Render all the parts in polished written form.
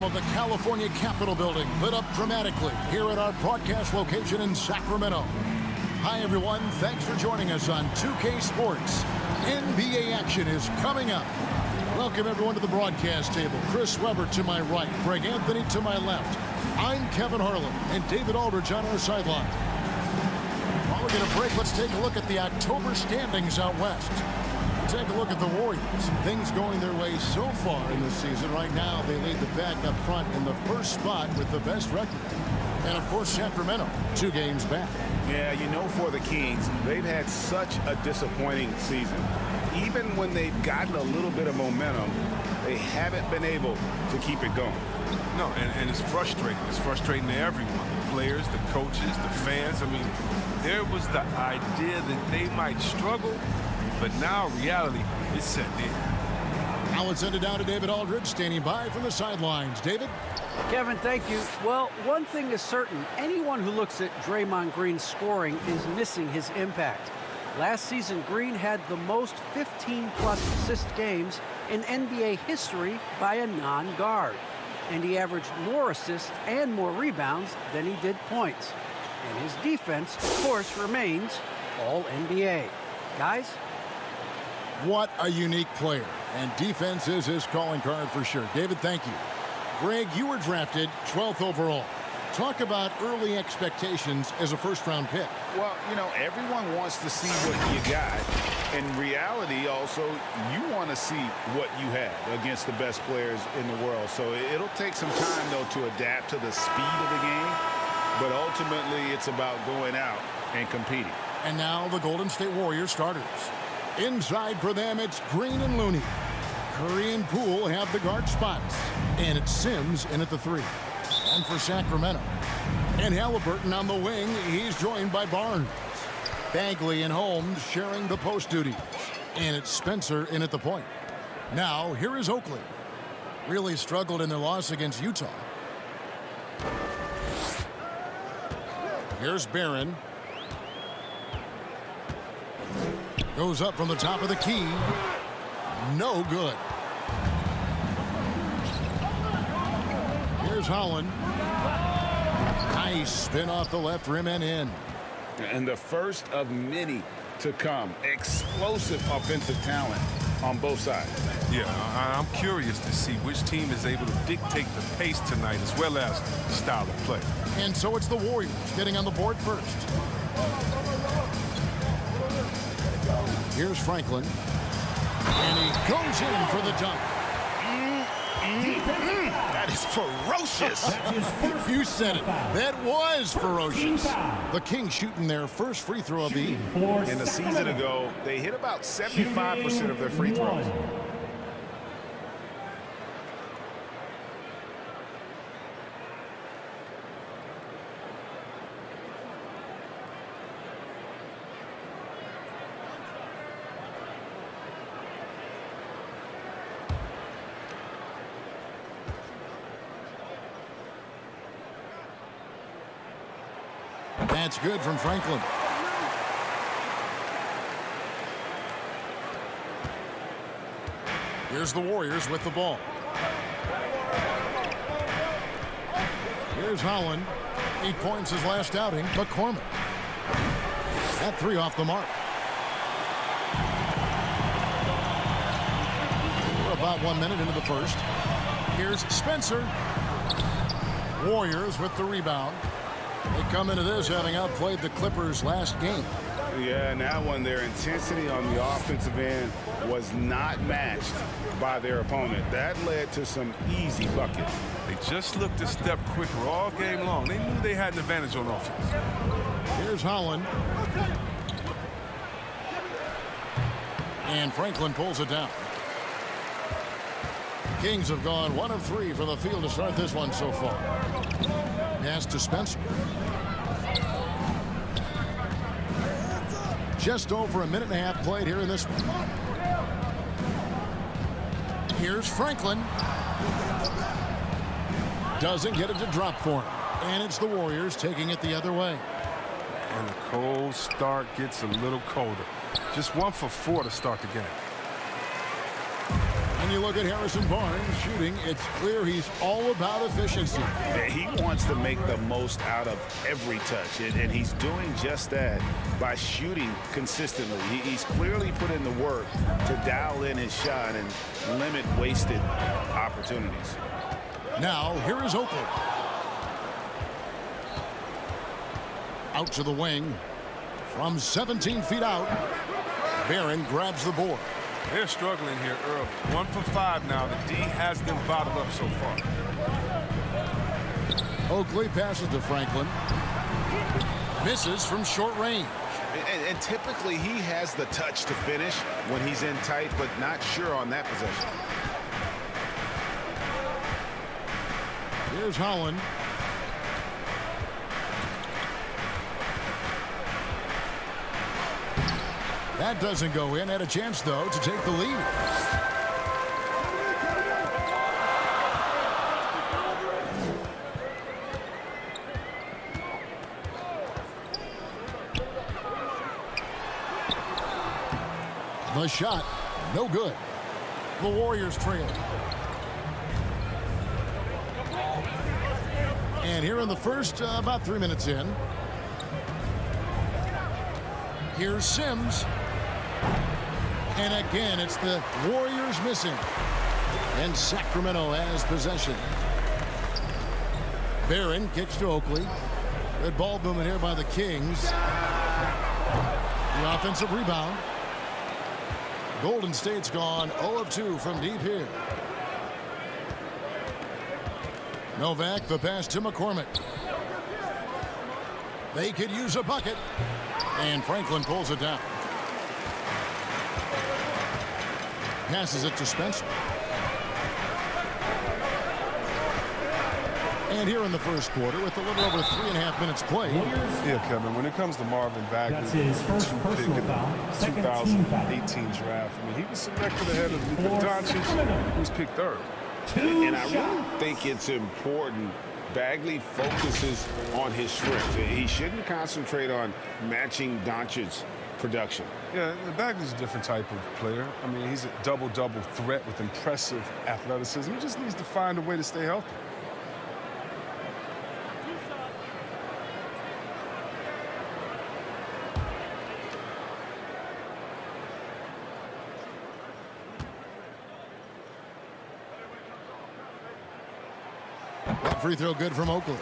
Of the California Capitol building lit up dramatically here at our broadcast location in Sacramento. Hi everyone, thanks for joining us on 2K Sports. NBA action is coming up. Welcome everyone to the broadcast table. Chris Webber to my right, Greg Anthony to my left. I'm Kevin Harlan and David Aldridge on our sideline. While we get a break, let's take a look at the October standings out west. Take a look at the Warriors. Things going their way so far in this season. Right now, they lead the pack up front in the first spot with the best record. And, of course, Sacramento, 2 games back. Yeah, you know, for the Kings, they've had such a disappointing season. Even when they've gotten a little bit of momentum, they haven't been able to keep it going. No, and it's frustrating. It's frustrating to everyone. The players, the coaches, the fans. I mean, there was the idea that they might struggle, but now reality is set in. Now let's send it down to David Aldridge, standing by from the sidelines. David? Kevin, thank you. Well, one thing is certain. Anyone who looks at Draymond Green's scoring is missing his impact. Last season, Green had the most 15-plus assist games in NBA history by a non-guard. And he averaged more assists and more rebounds than he did points. And his defense, of course, remains all NBA. Guys? What a unique player. And defense is his calling card for sure. David, thank you. Greg, you were drafted 12th overall. Talk about early expectations as a first-round pick. Well, you know, everyone wants to see what you got. In reality, also, you want to see what you have against the best players in the world. So it'll take some time, though, to adapt to the speed of the game. But ultimately, it's about going out and competing. And now the Golden State Warriors starters. Inside for them, it's Green and Looney. Curry and Poole have the guard spots. And it's Sims in at the 3. And for Sacramento. And Halliburton on the wing. He's joined by Barnes. Bagley and Holmes sharing the post duties. And it's Spencer in at the point. Now, here is Oakley. Really struggled in their loss against Utah. Here's Barron. Goes up from the top of the key. No good. Here's Holland. Nice spin off the left rim and in. And the first of many to come. Explosive offensive talent on both sides. Yeah, I'm curious to see which team is able to dictate the pace tonight as well as the style of play. And so it's the Warriors getting on the board first. Here's Franklin. And he goes in for the dunk. That is ferocious. You said it. That was ferocious. The Kings shooting their first free throw of the evening. In the season ago, they hit about 75% of their free throws. That's good from Franklin. Here's the Warriors with the ball. Here's Holland. 8 points his last outing. McCormick. That 3 off the mark. We're about 1 minute into the first. Here's Spencer. Warriors with the rebound. They come into this having outplayed the Clippers last game. Yeah, and that one, their intensity on the offensive end was not matched by their opponent. That led to some easy buckets. They just looked a step quicker all game long. They knew they had an advantage on offense. Here's Holland. And Franklin pulls it down. The Kings have gone 1 of 3 from the field to start this one so far. Pass to Spencer. Just over 1.5 minutes played here in this one. Here's Franklin. Doesn't get it to drop for him. And it's the Warriors taking it the other way. And the cold start gets a little colder. Just 1 for 4 to start the game. And when you look at Harrison Barnes shooting, it's clear he's all about efficiency. He wants to make the most out of every touch, and he's doing just that by shooting consistently. He's clearly put in the work to dial in his shot and limit wasted opportunities. Now, here is Oakley. Out to the wing. From 17 feet out, Barron grabs the board. They're struggling here early. 1 for 5 now. The D has them bottled up so far. Oakley passes to Franklin. Misses from short range. And typically he has the touch to finish when he's in tight, but not sure on that possession. Here's Holland. That doesn't go in. Had a chance, though, to take the lead. The shot, no good. The Warriors trail. And here in the first, about 3 minutes in, here's Sims. And again, it's the Warriors missing. And Sacramento has possession. Barron kicks to Oakley. Good ball movement here by the Kings. The offensive rebound. Golden State's gone 0 of 2 from deep here. Novak, the pass to McCormick. They could use a bucket. And Franklin pulls it down. Passes it to Spencer. And here in the first quarter, with a little over 3.5 minutes played. Yeah, Kevin, when it comes to Marvin Bagley, That's his first personal foul, second team foul. 2018 draft, I mean, he was selected ahead of Luka Doncic, who was picked third. And I really think it's important Bagley focuses on his strengths. He shouldn't concentrate on matching Doncic's production. Yeah, Bagley's a different type of player. I mean, he's a double-double threat with impressive athleticism. He just needs to find a way to stay healthy. Free throw good from Oakley.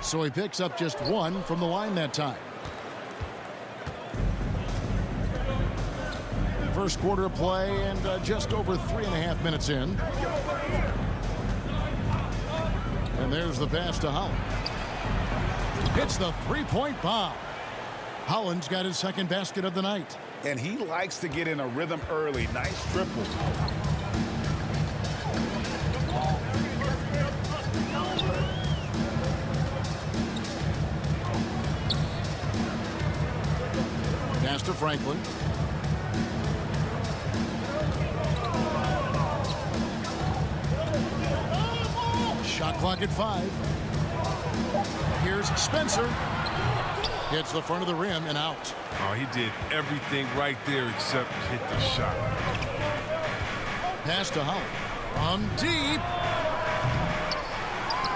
So he picks up just 1 from the line that time. First quarter of play and just over 3.5 minutes in. And there's the pass to Holland. Hits the three-point bomb. Holland's got his second basket of the night. And he likes to get in a rhythm early. Nice triple. Pass to Franklin. Shot clock at 5. Here's Spencer. Hits the front of the rim and out. Oh, he did everything right there except hit the shot. Pass to Holland. From deep.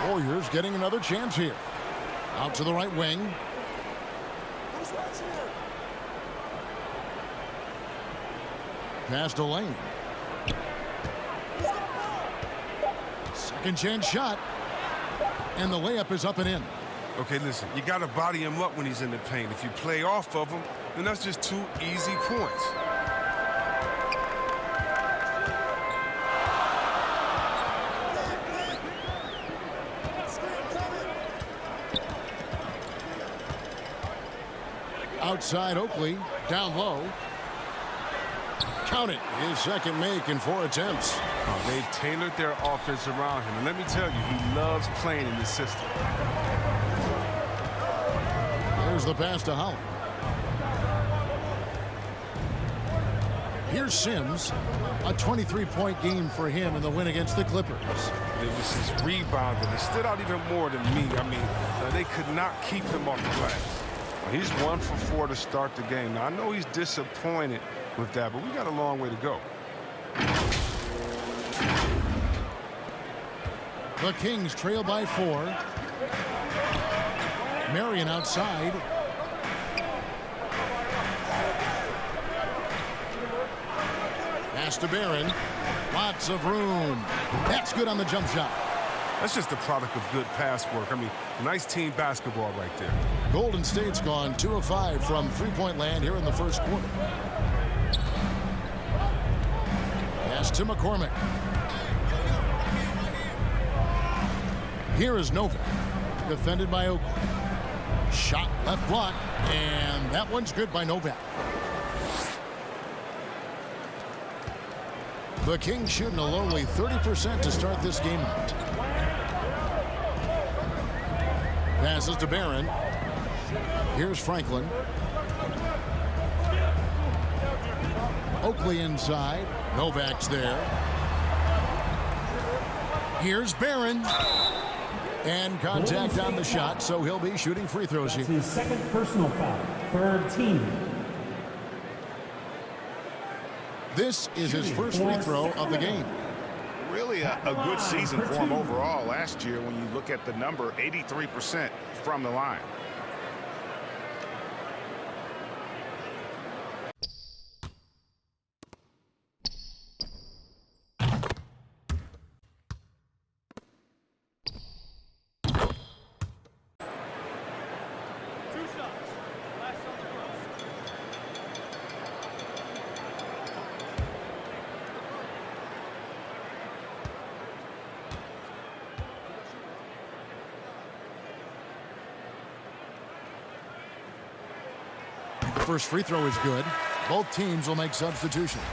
Warriors getting another chance here. Out to the right wing. Pass to Lane. Second chance shot. And the layup is up and in. Okay, listen, you got to body him up when he's in the paint. If you play off of him, then that's just 2 easy points. Outside Oakley, down low. Count it. His second make in 4 attempts. Oh, they've tailored their offense around him. And let me tell you, he loves playing in this system. Here's the pass to Holland. Here's Sims. A 23-point game for him in the win against the Clippers. It was his rebound that stood out even more than me. I mean, they could not keep him off the glass. He's 1 for 4 to start the game. Now, I know he's disappointed with that, but we got a long way to go. The Kings trail by 4. Marion outside. Pass to Barron. Lots of room. That's good on the jump shot. That's just the product of good pass work. I mean, nice team basketball right there. Golden State's gone 2 of 5 from three-point land here in the first quarter. Pass to McCormick. Here is Novak, defended by Oakley. Shot left block, and that one's good by Novak. The Kings shooting a lowly 30% to start this game out. Passes to Barron. Here's Franklin. Oakley inside. Novak's there. Here's Barron. And contact on the shot, so he'll be shooting free throws here. His second personal foul, third team. This is his first free throw of the game. Really a good season for him overall last year when you look at the number, 83% from the line. First free throw is good. Both teams will make substitutions.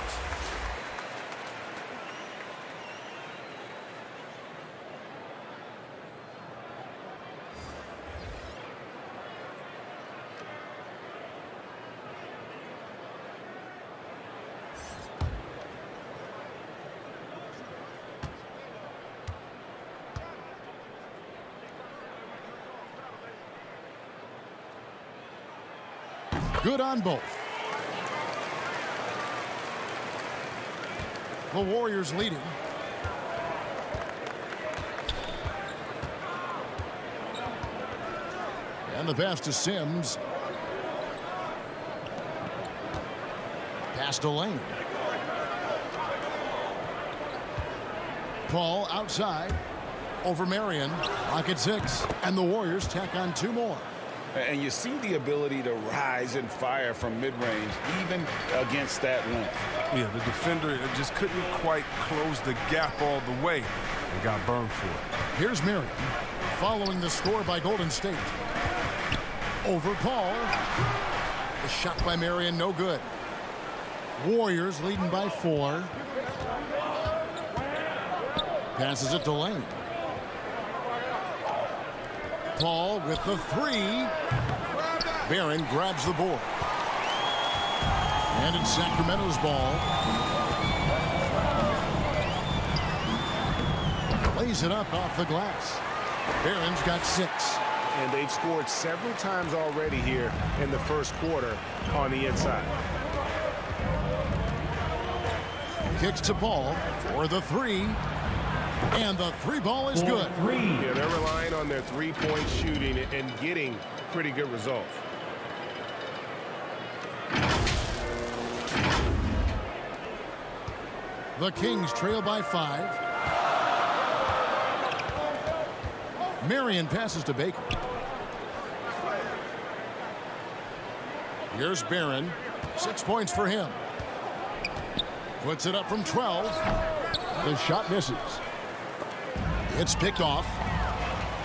Good on both. The Warriors leading. And the pass to Sims. Pass to Lane. Paul outside. over Marion. Clock at 6. And the Warriors tack on 2 more. And you see the ability to rise and fire from mid-range, even against that length. Yeah, the defender just couldn't quite close the gap all the way and got burned for it. Here's Marion, following the score by Golden State. Over Paul. The shot by Marion, no good. Warriors leading by 4. Passes it to Lane. Paul with the 3. Barron grabs the board. And it's Sacramento's ball. Lays it up off the glass. Barron's got 6. And they've scored several times already here in the first quarter on the inside. Kicks to Paul for the 3. And the 3 ball is good. Yeah, they're relying on their three-point shooting and getting pretty good results. The Kings trail by 5. Marion passes to Baker. Here's Barron. 6 points for him. Puts it up from 12. The shot misses. It's picked off.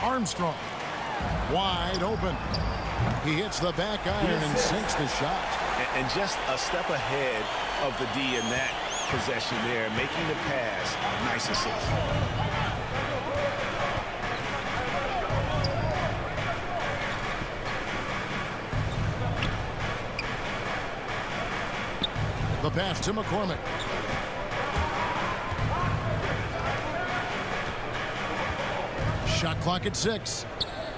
Armstrong. Wide open. He hits the back iron and sinks the shot. And just a step ahead of the D in that possession there, making the pass. Nice assist. The pass to McCormick. Shot clock at 6.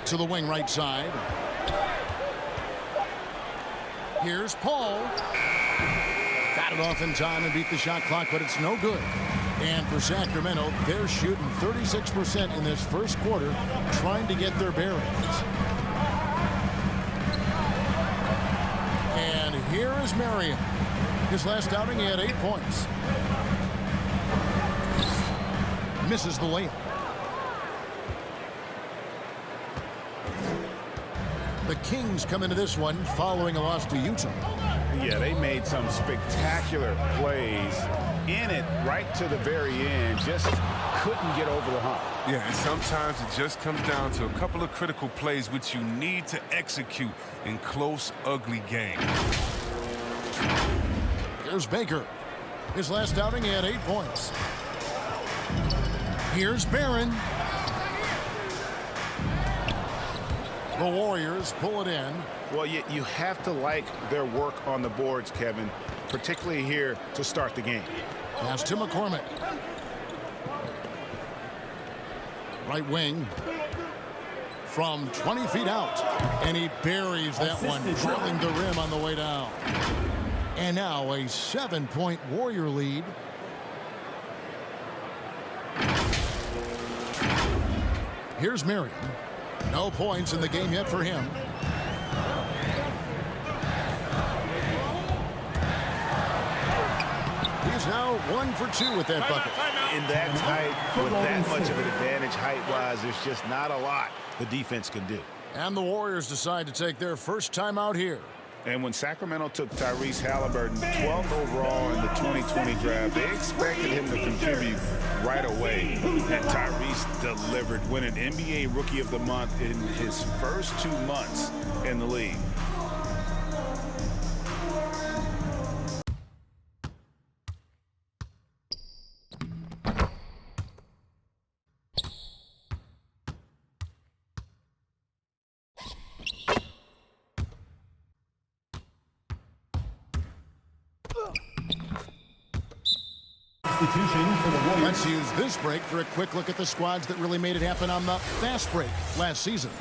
To the wing right side. Here's Paul. Got it off in time and beat the shot clock, but it's no good. And for Sacramento, they're shooting 36% in this first quarter, trying to get their bearings. And here is Marion. His last outing, he had 8 points. Misses the layup. The Kings come into this one following a loss to Utah. Yeah, they made some spectacular plays in it right to the very end. Just couldn't get over the hump. Yeah, and sometimes it just comes down to a couple of critical plays which you need to execute in close, ugly games. Here's Baker. His last outing, he had 8 points. Here's Barron. The Warriors pull it in. Well, you have to like their work on the boards, Kevin, particularly here to start the game. Pass to McCormick. Right wing. From 20 feet out. And he buries that one, drilling the rim on the way down. And now a 7-point Warrior lead. Here's Marion. No points in the game yet for him. He's now 1 for 2 with that bucket. In that tight, with that much of an advantage height-wise, there's just not a lot the defense can do. And the Warriors decide to take their first time out here. And when Sacramento took Tyrese Halliburton 12th overall in the 2020 draft, they expected him to contribute right away. And Tyrese delivered, winning NBA Rookie of the Month in his first 2 months in the league. Let's use this break for a quick look at the squads that really made it happen on the fast break last season.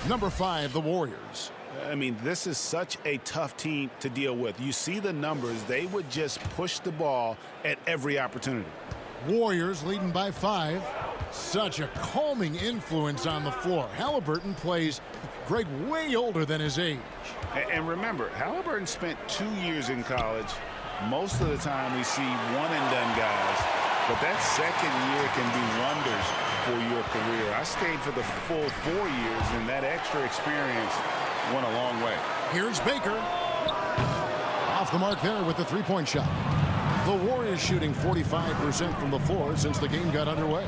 Number 5, the Warriors. I mean, this is such a tough team to deal with. You see the numbers. They would just push the ball at every opportunity. Warriors leading by 5. Such a calming influence on the floor. Halliburton plays Greg way older than his age. And remember, Halliburton spent 2 years in college. Most of the time we see one-and-done guys, but that second year can do wonders for your career. I stayed for the full 4 years, and that extra experience went a long way. Here's Baker. Off the mark there with the three-point shot. The Warriors shooting 45% from the floor since the game got underway.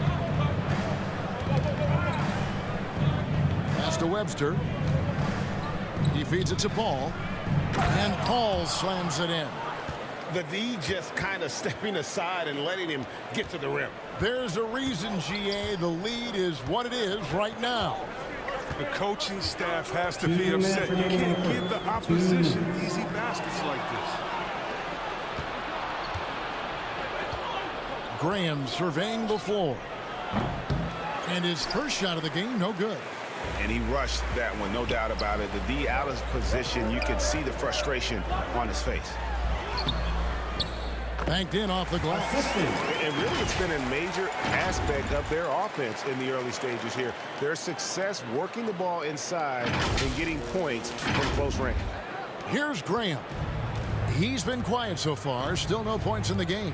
Pass to Webster. He feeds it to Paul. And Paul slams it in. The D just kind of stepping aside and letting him get to the rim. There's a reason, GA, the lead is what it is right now. The coaching staff has to be upset. You can't give the opposition easy baskets like this. Graham surveying the floor. And his first shot of the game, no good. And he rushed that one, no doubt about it. The D out of position, you can see the frustration on his face. Banked in off the glass. And really, it's been a major aspect of their offense in the early stages here. Their success working the ball inside and getting points from close range. Here's Graham. He's been quiet so far. Still no points in the game.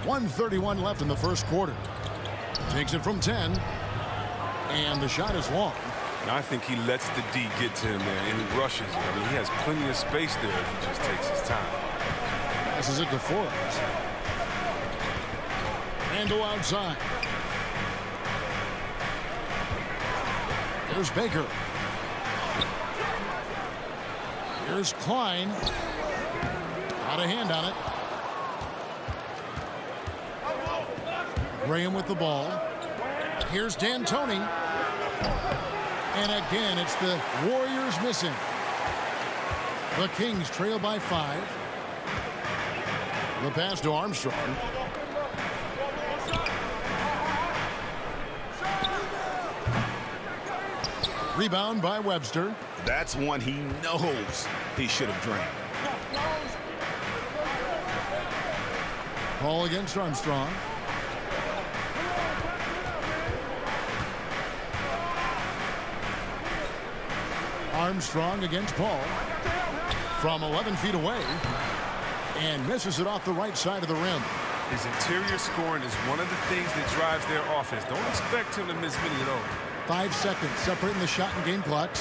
1:31 left in the first quarter. Takes it from 10. And the shot is long. And I think he lets the D get to him there, and he rushes him. I mean, he has plenty of space there if he just takes his time. Passes it to Forrest. Randle outside. Here's Baker. Here's Klein. Out of hand on it. Graham with the ball. Here's D'Antoni. And again, it's the Warriors missing. The Kings trail by 5. The pass to Armstrong. Rebound by Webster. That's one he knows he should have drained. Ball against Armstrong. Armstrong against Paul from 11 feet away and misses it off the right side of the rim. His interior scoring is one of the things that drives their offense. Don't expect him to miss many of those. 5 seconds separating the shot and game clocks.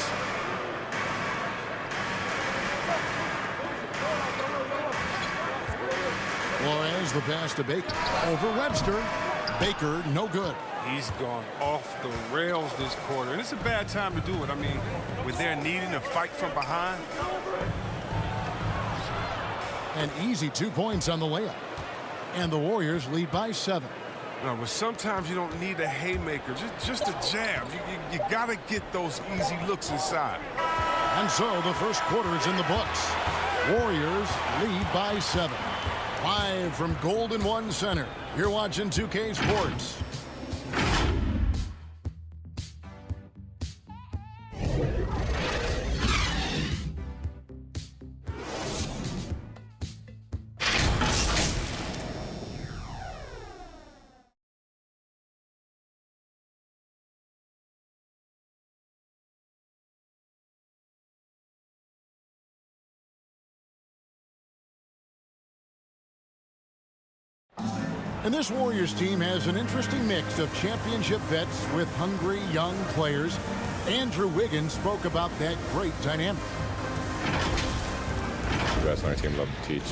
Flores the pass to Baker. Over Webster. Baker no good. He's gone off the rails this quarter, and it's a bad time to do it. I mean, when they're needing to fight from behind. An easy 2 points on the layup. And the Warriors lead by 7. No, but sometimes you don't need a haymaker, just a jab. You got to get those easy looks inside. And so the first quarter is in the books. Warriors lead by 7. Live from Golden One Center. You're watching 2K Sports. And this Warriors team has an interesting mix of championship vets with hungry young players. Andrew Wiggins spoke about that great dynamic. The best on our team love to teach.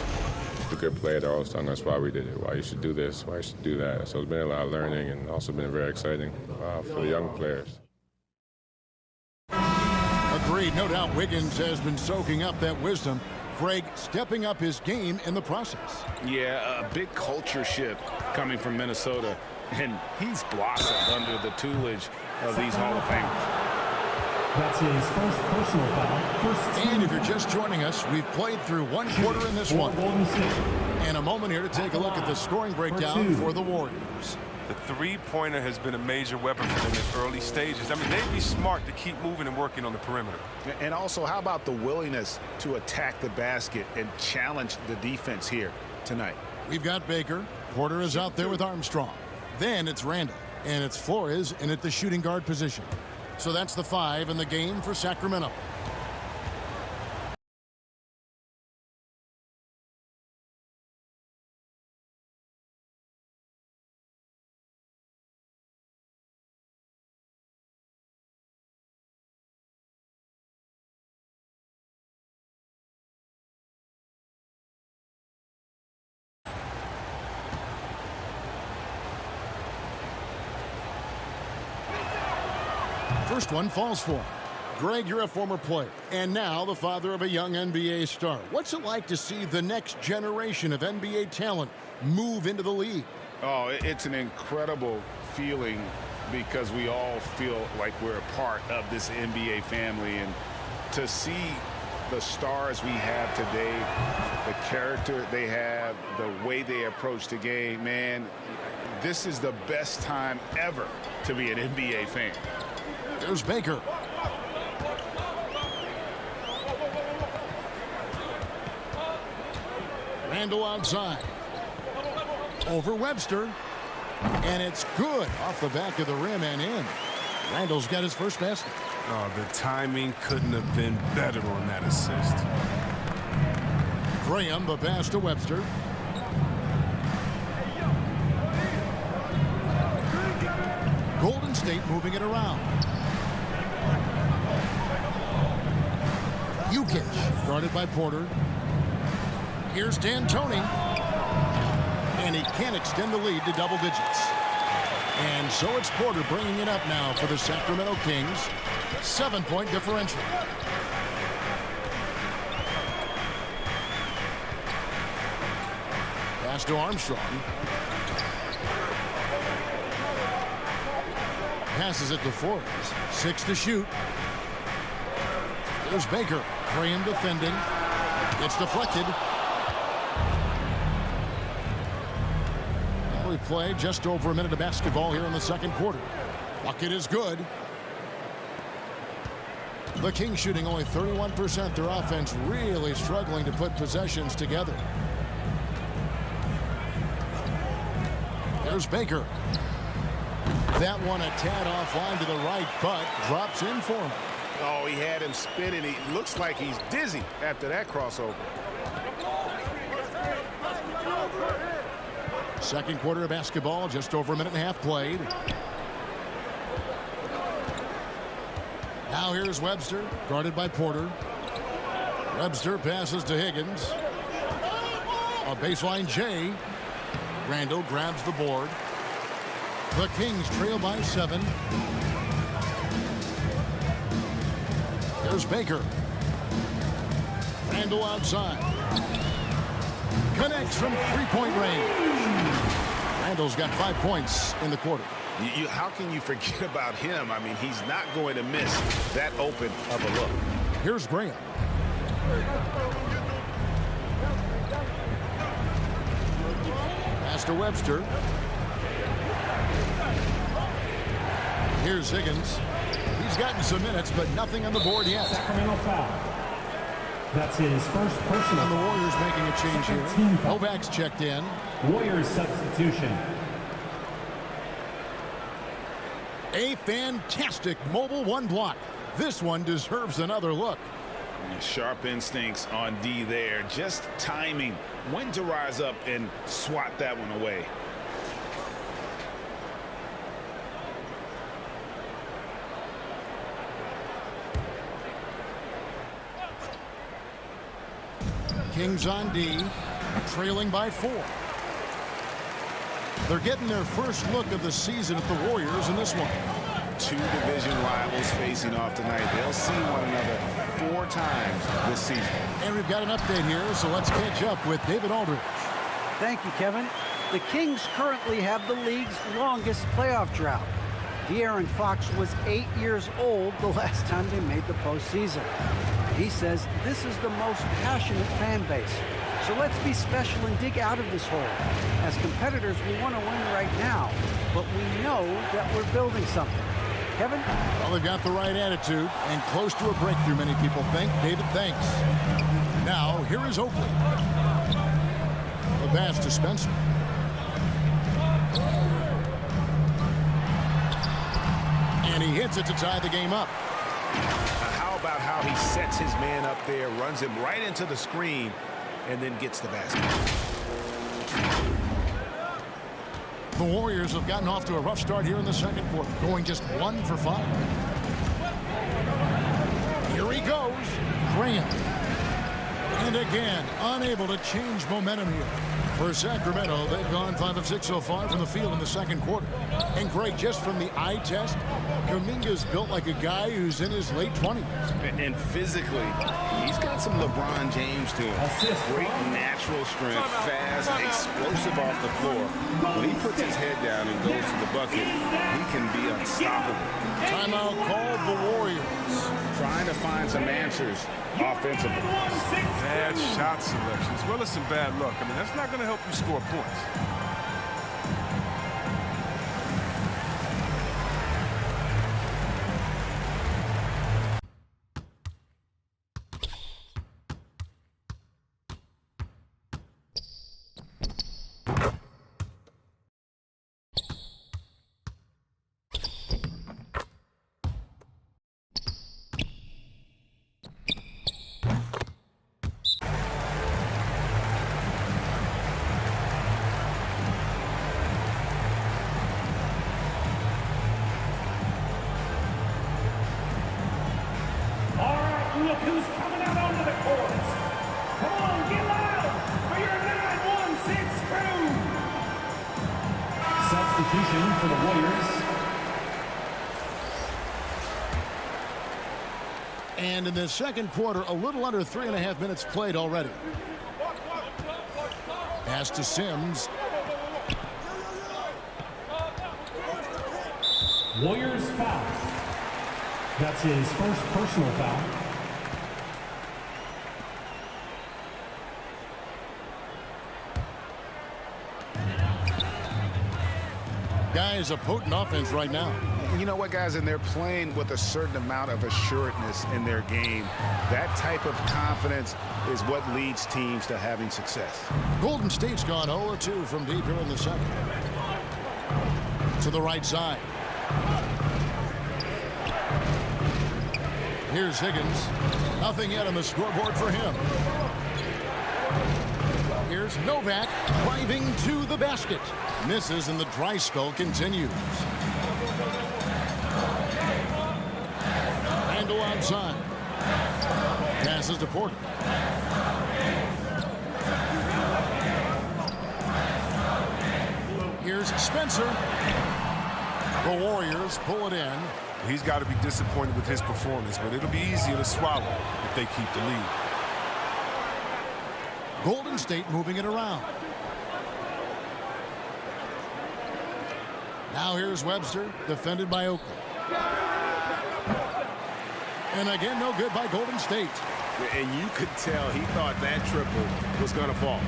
The good players are always telling us why we did it, why you should do this, why you should do that. So it's been a lot of learning and also been very exciting for the young players. Agreed. No doubt Wiggins has been soaking up that wisdom. Greg stepping up his game in the process. Yeah, a big culture shift coming from Minnesota, and he's blossomed under the tutelage of these Hall of Famers. That's his first personal foul. And if you're just joining us, we've played through one quarter in this one. And a moment here to take a look at the scoring breakdown for the Warriors. The three-pointer has been a major weapon for them in early stages. I mean, they'd be smart to keep moving and working on the perimeter. And also, how about the willingness to attack the basket and challenge the defense here tonight? We've got Baker. Porter is out there with Armstrong. Then it's Randle. And it's Flores in at the shooting guard position. So that's the 5 in the game for Sacramento. First one falls for him. Greg, you're a former player, and now the father of a young NBA star. What's it like to see the next generation of NBA talent move into the league? Oh, it's an incredible feeling because we all feel like we're a part of this NBA family. And to see the stars we have today, the character they have, the way they approach the game, man, this is the best time ever to be an NBA fan. There's Baker. Randall outside. Over Webster. And it's good off the back of the rim and in. Randall's got his first basket. Oh, the timing couldn't have been better on that assist. Graham, the pass to Webster. Golden State moving it around. Jokic, guarded by Porter. Here's D'Antoni. And he can't extend the lead to double digits. And so it's Porter bringing it up now for the Sacramento Kings. 7-point differential. Pass to Armstrong. Passes it to Forbes. 6 to shoot. There's Baker. Graham defending. It's deflected. We play just over a minute of basketball here in the second quarter. Bucket is good. The Kings shooting only 31%. Their offense really struggling to put possessions together. There's Baker. That one a tad offline to the right, but drops in for him. Oh, he had him spinning. He looks like he's dizzy after that crossover. Second quarter of basketball, just over a minute and a half played. Now here's Webster, guarded by Porter. Webster passes to Higgins. A baseline J. Randall grabs the board. The Kings trail by 7. There's Baker. Randall outside. Connects from three-point range. Randall's got 5 points in the quarter. How can you forget about him? I mean, he's not going to miss that open of a look. Here's Graham. Pass to Webster. Here's Higgins. He's gotten some minutes, but nothing on the board yet. Sacramento foul. That's his first personal. And the Warriors making a change here. Novak's checked in. Warriors substitution. A fantastic mobile one block. This one deserves another look. Sharp instincts on D there. Just timing when to rise up and swat that one away. Kings on D, trailing by 4. They're getting their first look of the season at the Warriors in this one. 2 division rivals facing off tonight. They'll see one another 4 times this season. And we've got an update here, so let's catch up with David Aldridge. Thank you, Kevin. The Kings currently have the league's longest playoff drought. De'Aaron Fox was 8 years old the last time they made the postseason. He says this is the most passionate fan base. So let's be special and dig out of this hole. As competitors, we want to win right now, but we know that we're building something. Kevin? Well, they've got the right attitude and close to a breakthrough, many people think. David, thanks. Now, here is Oakley. The pass to Spencer. And he hits it to tie the game up. How about how he sets his man up there, runs him right into the screen, and then gets the basket. The Warriors have gotten off to a rough start here in the second quarter, going just 1 for 5. Here he goes, Graham. And again, unable to change momentum here. For Sacramento, they've gone 5 of 6 so far from the field in the second quarter. And Greg, just from the eye test, Kuminga's built like a guy who's in his late 20s. And physically, he's got some LeBron James to him. Great natural strength, fast, explosive off the floor. When he puts his head down and goes to the bucket, he can be unstoppable. Timeout called the Warriors. Trying to find some answers offensively. Bad shot selection as well as some bad luck. I mean, that's not going to help you score points. Look who's coming out onto the court. Come on, get loud for your 916 crew. Substitution for the Warriors. And in the second quarter, a little under 3.5 minutes played already. Pass to Sims. Warriors foul. That's his first personal foul. Guys, a potent offense right now. You know what, guys, and they're playing with a certain amount of assuredness in their game. That type of confidence is what leads teams to having success. Golden State's gone 0-2 from deep here in the second. To the right side. Here's Higgins. Nothing yet on the scoreboard for him. Here's Novak driving to the basket. Misses, and the dry spell continues. Randall outside. Passes to Porter. Here's Spencer. The Warriors pull it in. He's got to be disappointed with his performance, but it'll be easier to swallow if they keep the lead. Golden State moving it around. Now here's Webster, defended by Oakley. And again, no good by Golden State. And you could tell he thought that triple was going to fall.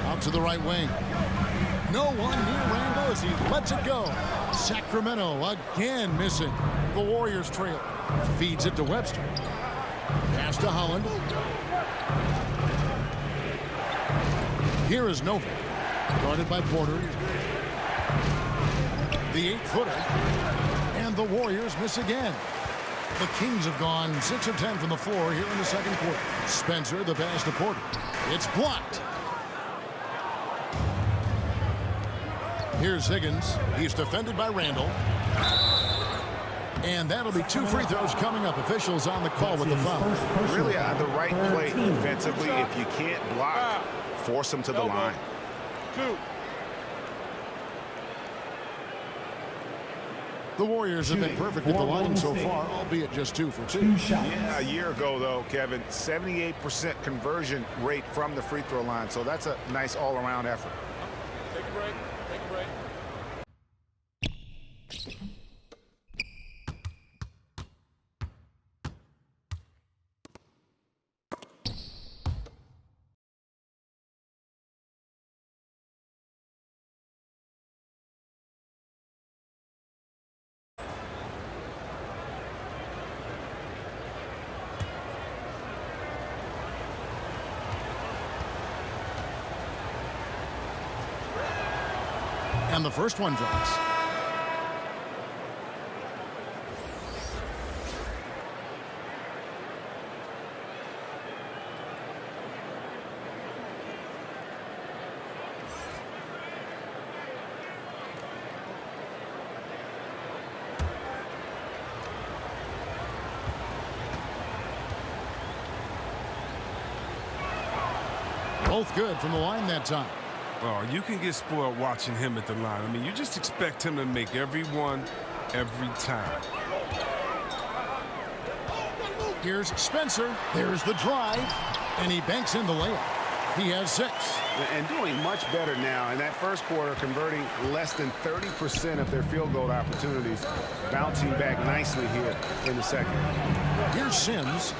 Out to the right wing. No one near Randall as he lets it go. Sacramento again missing. The Warriors trail. Feeds it to Webster. Pass to Holland. Here is Novak. Guarded by Porter. The 8-footer. And the Warriors miss again. The Kings have gone 6 of 10 from the floor here in the second quarter. Spencer, the pass to Porter. It's blocked. Here's Higgins. He's defended by Randall. And that'll be 2 free throws coming up. Officials on the call with the foul. Really on the right play defensively. If you can't block, force them to the line. 2. The Warriors have been perfect at the line so far, albeit just 2 for 2. Yeah, a year ago, though, Kevin, 78% conversion rate from the free throw line. So that's a nice all-around effort. Take a break. Take a break. And the first one drops. Both good from the line that time. Oh, you can get spoiled watching him at the line. I mean, you just expect him to make every one, every time. Here's Spencer. There's the drive. And he banks in the layup. He has 6. And doing much better now in that first quarter, converting less than 30% of their field goal opportunities, bouncing back nicely here in the second. Here's Sims.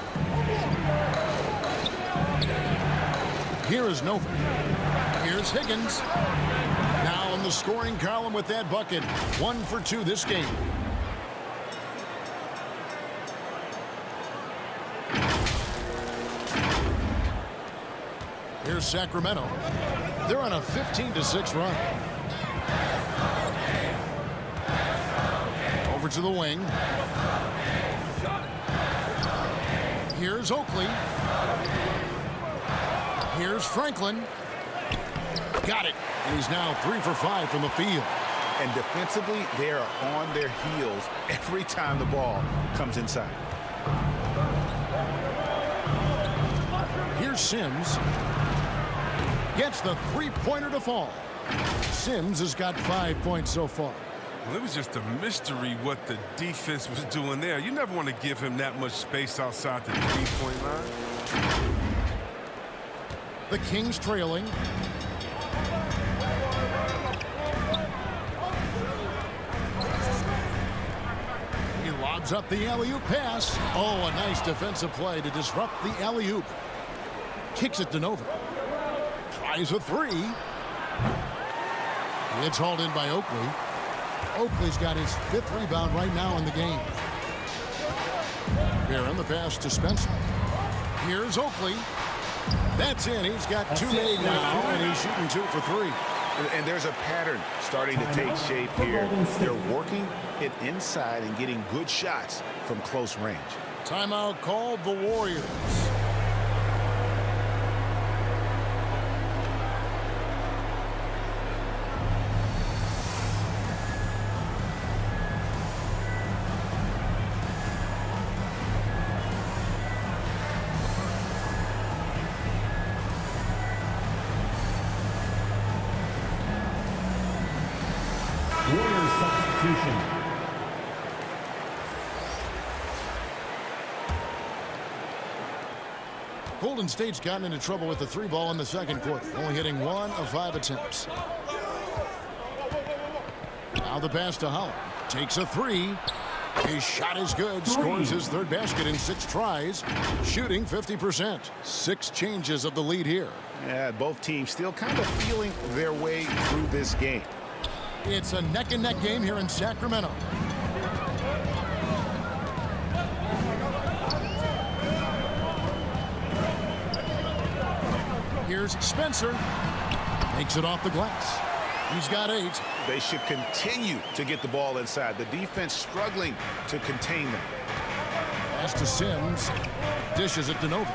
Here is Nova. Here's Higgins. Now in the scoring column with that bucket. 1 for 2 this game. Here's Sacramento. They're on a 15-6 run. Over to the wing. Here's Oakley. Here's Franklin. Got it. And he's now 3 for 5 from the field. And defensively, they are on their heels every time the ball comes inside. Here's Sims. Gets the three-pointer to fall. Sims has got 5 points so far. Well, it was just a mystery what the defense was doing there. You never want to give him that much space outside the three-point line. The Kings trailing. He lobs up the alley-oop pass. Oh, a nice defensive play to disrupt the alley-oop. Kicks it to Nova. Tries a 3. It's hauled in by Oakley. Oakley's got his 5th rebound right now in the game. Barron the pass to Spencer. Here's Oakley. That's in. He's got 2 made now, and he's shooting 2 for 3. And there's a pattern starting to take shape here. They're working it inside and getting good shots from close range. Timeout called the Warriors. Warriors substitution. Golden State's gotten into trouble with the 3 ball in the second quarter, only hitting 1 of 5 attempts. Now the pass to Holland. Takes a 3. His shot is good. Scores his 3rd basket in 6 tries. Shooting 50%. 6 changes of the lead here. Yeah, both teams still kind of feeling their way through this game. It's a neck-and-neck game here in Sacramento. Here's Spencer. Makes it off the glass. He's got 8. They should continue to get the ball inside. The defense struggling to contain them. Pass to Sims. Dishes it to Nova.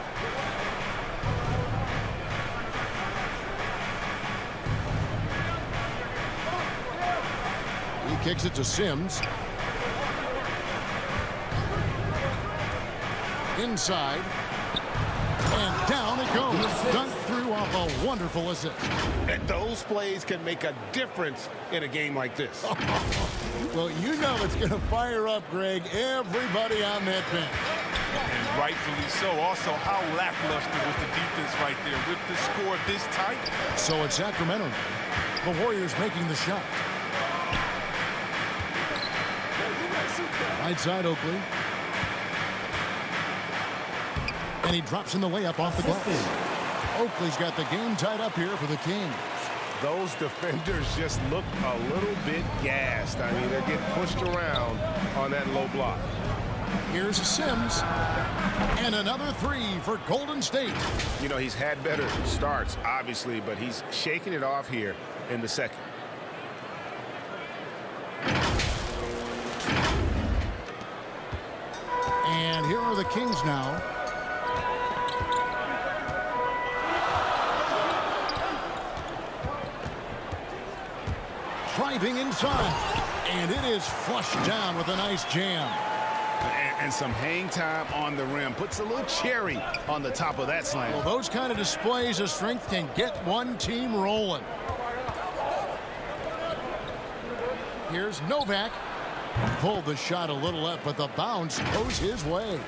He kicks it to Sims. Inside. And down it goes. Dunked through off a wonderful assist. And those plays can make a difference in a game like this. Well, you know it's going to fire up, Greg, everybody on that bench. And rightfully so. Also, how lackluster was the defense right there with the score this tight? So it's Sacramento. The Warriors making the shot. Right side Oakley. And he drops in the layup off the glass. Oakley's got the game tied up here for the Kings. Those defenders just look a little bit gassed. I mean, they're getting pushed around on that low block. Here's Sims. And another 3 for Golden State. You know, he's had better starts, obviously, but he's shaking it off here in the second. And here are the Kings now. Driving inside. And it is flushed down with a nice jam. And some hang time on the rim. Puts a little cherry on the top of that slam. Well, those kind of displays of strength can get one team rolling. Here's Novak. Pulled the shot a little left, but the bounce goes his way.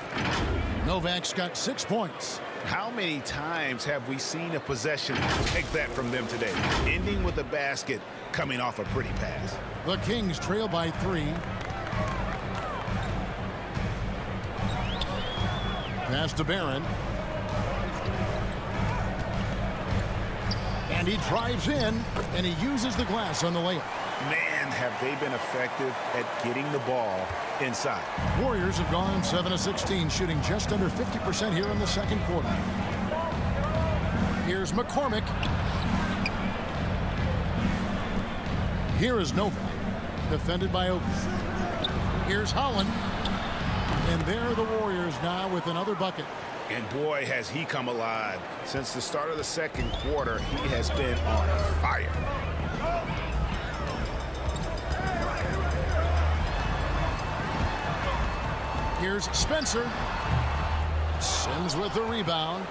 Novak's got 6 points. How many times have we seen a possession take that from them today? Ending with a basket, coming off a pretty pass. The Kings trail by 3. Pass to Barron. And he drives in, and he uses the glass on the layup. Man, have they been effective at getting the ball inside. Warriors have gone 7 of 16, shooting just under 50% here in the second quarter. Here's McCormick. Here is Novak, defended by Obi. Here's Holland. And there are the Warriors now with another bucket. And boy, has he come alive. Since the start of the second quarter, he has been on fire. Here's Spencer. Sims with the rebound.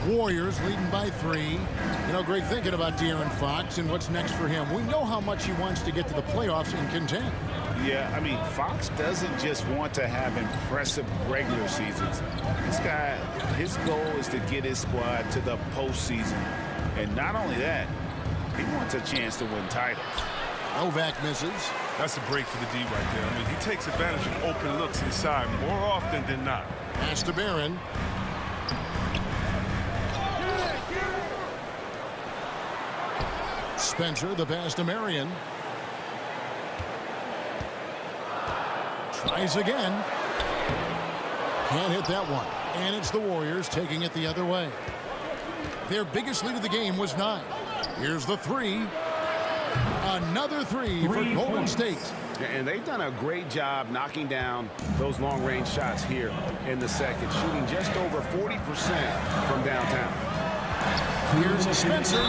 Warriors leading by 3. You know, Greg, thinking about De'Aaron Fox and what's next for him. We know how much he wants to get to the playoffs and contend. Yeah, I mean, Fox doesn't just want to have impressive regular seasons. This guy, his goal is to get his squad to the postseason. And not only that, he wants a chance to win titles. Novak misses. That's a break for the D right there. I mean, he takes advantage of open looks inside more often than not. Pass to Barron. Spencer, the pass to Marion. Tries again. Can't hit that one. And it's the Warriors taking it the other way. Their biggest lead of the game was 9. Here's the 3. Another 3 for Golden State. And they've done a great job knocking down those long-range shots here in the second, shooting just over 40% from downtown. Here's Spencer.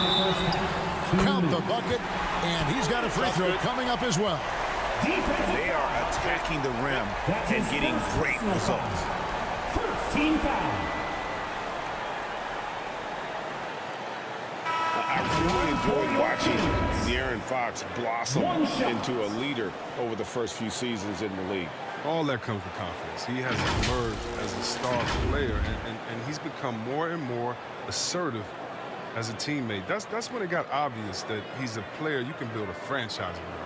Count the bucket, and he's got a free throw coming up as well. They are attacking the rim and getting great results. First team foul. I really enjoyed watching De'Aaron Fox blossom into a leader over the first few seasons in the league. All that comes with confidence. He has emerged as a star player, and he's become more and more assertive as a teammate. That's when it got obvious that he's a player you can build a franchise around.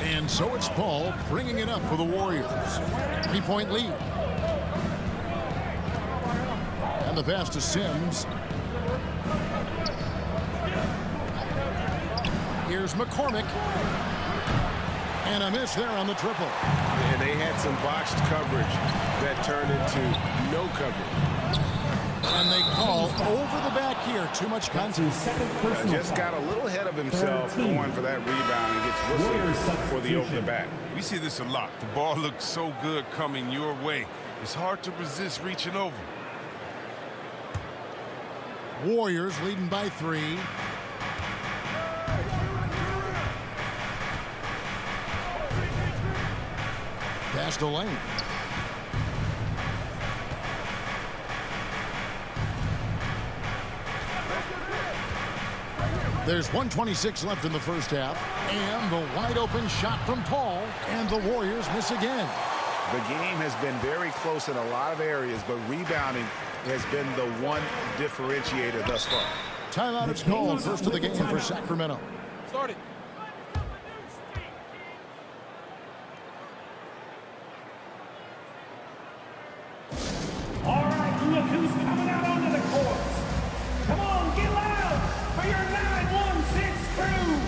And so it's Paul bringing it up for the Warriors. 3-point lead. And the pass to Sims. Here's McCormick. And a miss there on the triple. And they had some botched coverage that turned into no coverage. And they call over the back here. Too much contact. Just got a little ahead of himself going for that rebound and gets whistled for the over the back. We see this a lot. The ball looks so good coming your way. It's hard to resist reaching over. Warriors leading by 3. Pass to Lane. There's 1:26 left in the first half. And the wide open shot from Paul. And the Warriors miss again. The game has been very close in a lot of areas, but rebounding has been the one differentiator thus far. Timeout is called. First of the game for Sacramento. Start it. All right, look who's coming out onto the court. Come on, get loud for your 916 crew.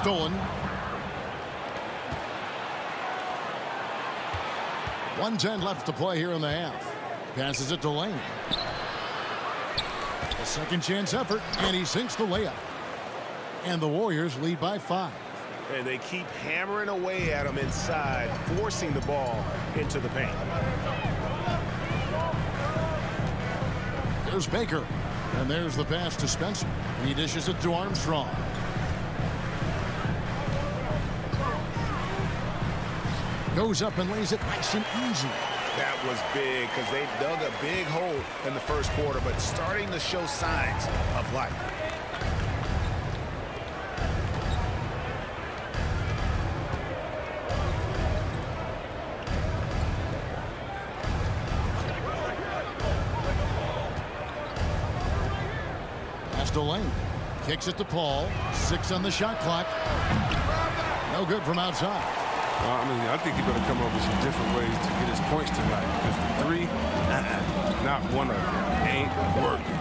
stolen. 1:10 left to play here in the half. Passes it to Lane. A second chance effort, and he sinks the layup. And the Warriors lead by 5. And they keep hammering away at him inside, forcing the ball into the paint. There's Baker. And there's the pass to Spencer. He dishes it to Armstrong. Goes up and lays it nice and easy. That was big because they dug a big hole in the first quarter, but starting to show signs of life. Pass to Lane. Kicks it to Paul. 6 on the shot clock. No good from outside. I think he's going to come up with some different ways to get his points tonight. Because the three, not one of them, ain't working.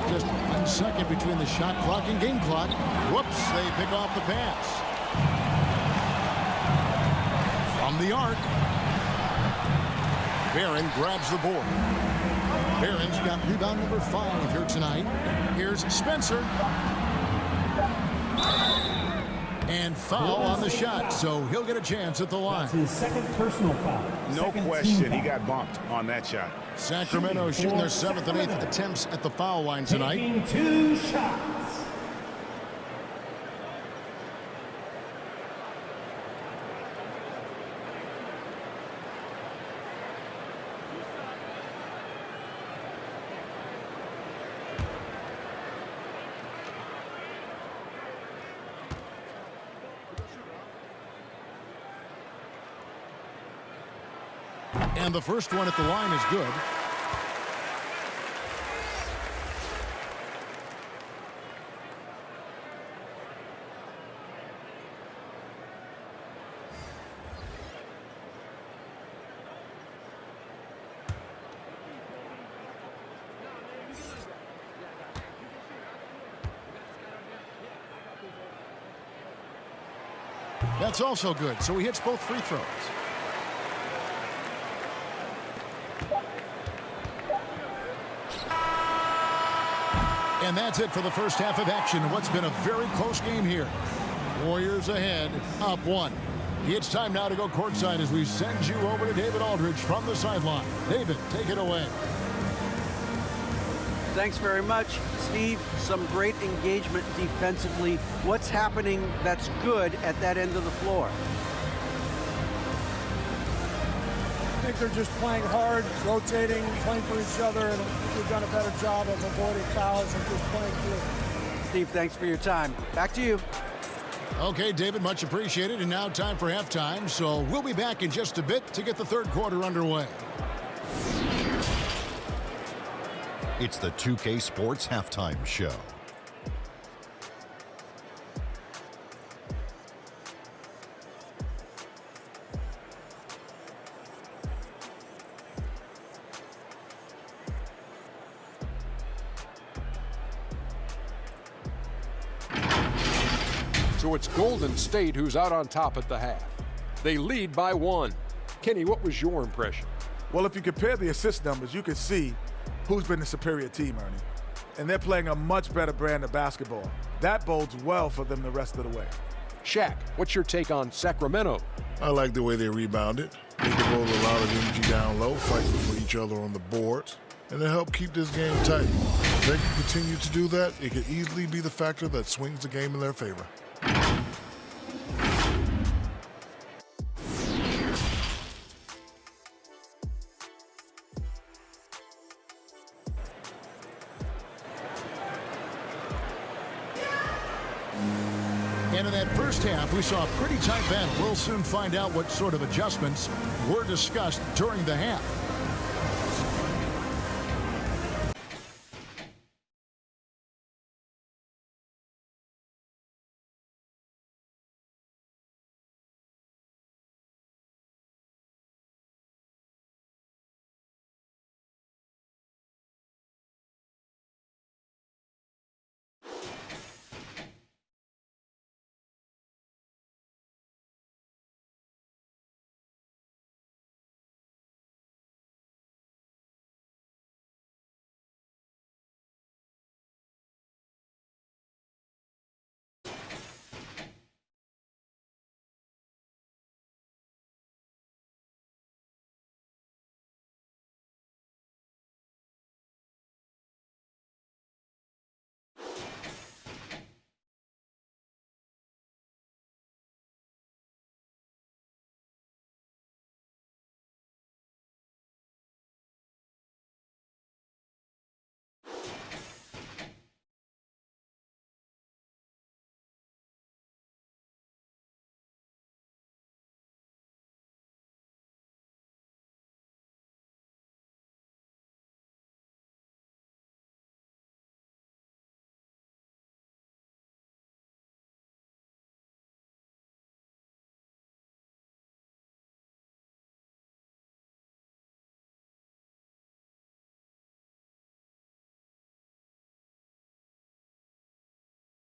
Just 1 second between the shot clock and game clock. Whoops, they pick off the pass. From the arc. Barron grabs the board. Barron's got rebound number 5 here tonight. Here's Spencer. And foul on the shot, so he'll get a chance at the line. That's his second personal foul. No question, he got bumped on that shot. Sacramento shooting their 7th and 8th attempts at the foul line tonight. Taking 2 shots. And the first one at the line is good. That's also good, so he hits both free throws. And that's it for the first half of action in what's been a very close game here. Warriors ahead, up 1. It's time now to go courtside as we send you over to David Aldridge from the sideline. David, take it away. Thanks very much, Steve. Some great engagement defensively. What's happening that's good at that end of the floor? I think they're just playing hard, rotating, playing for each other, and we've done a better job of avoiding fouls and just playing through. Steve, thanks for your time. Back to you. Okay, David, much appreciated. And now time for halftime. So we'll be back in just a bit to get the third quarter underway. It's the 2K Sports Halftime Show. So it's Golden State who's out on top at the half. They lead by 1. Kenny, what was your impression? Well, if you compare the assist numbers, you can see who's been the superior team, Ernie. And they're playing a much better brand of basketball. That bodes well for them the rest of the way. Shaq, what's your take on Sacramento? I like the way they rebounded. They devoted a lot of energy down low, fighting for each other on the boards, and they help keep this game tight. If they can continue to do that, it could easily be the factor that swings the game in their favor. And in that first half, we saw a pretty tight battle. We'll soon find out what sort of adjustments were discussed during the half.